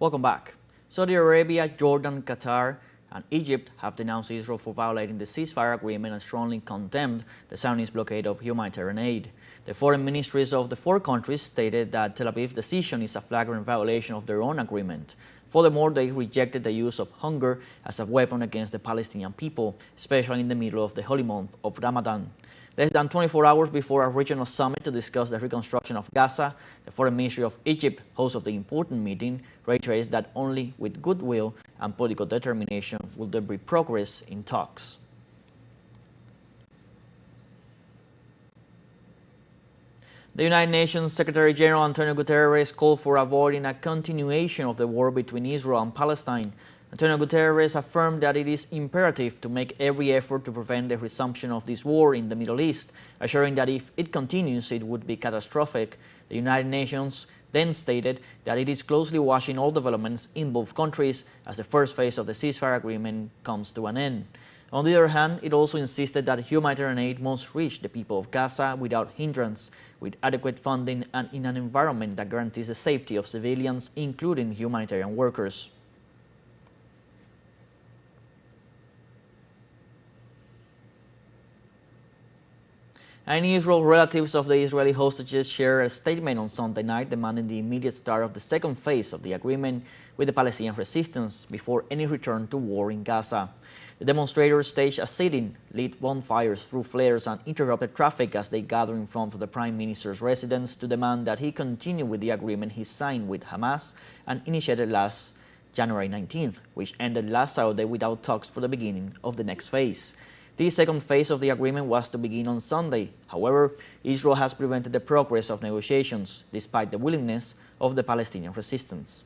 Welcome back. Saudi Arabia, Jordan, Qatar, and Egypt have denounced Israel for violating the ceasefire agreement and strongly condemned the Zionist blockade of humanitarian aid. The foreign ministries of the four countries stated that Tel Aviv's decision is a flagrant violation of their own agreement. Furthermore, they rejected the use of hunger as a weapon against the Palestinian people, especially in the middle of the holy month of Ramadan. Less than 24 hours before a regional summit to discuss the reconstruction of Gaza, the Foreign Ministry of Egypt, host of the important meeting, reiterates that only with goodwill and political determination will there be progress in talks. The United Nations Secretary General Antonio Guterres called for avoiding a continuation of the war between Israel and Palestine. Antonio Guterres affirmed that it is imperative to make every effort to prevent the resumption of this war in the Middle East, assuring that if it continues, it would be catastrophic. The United Nations then stated that it is closely watching all developments in both countries as the first phase of the ceasefire agreement comes to an end. On the other hand, it also insisted that humanitarian aid must reach the people of Gaza without hindrance, with adequate funding and in an environment that guarantees the safety of civilians, including humanitarian workers. And in Israel, relatives of the Israeli hostages shared a statement on Sunday night demanding the immediate start of the second phase of the agreement with the Palestinian resistance before any return to war in Gaza. The demonstrators staged a sit-in, lit bonfires, threw flares, and interrupted traffic as they gathered in front of the Prime Minister's residence to demand that he continue with the agreement he signed with Hamas and initiated last January 19th, which ended last Saturday without talks for the beginning of the next phase. The second phase of the agreement was to begin on Sunday. However, Israel has prevented the progress of negotiations, despite the willingness of the Palestinian resistance.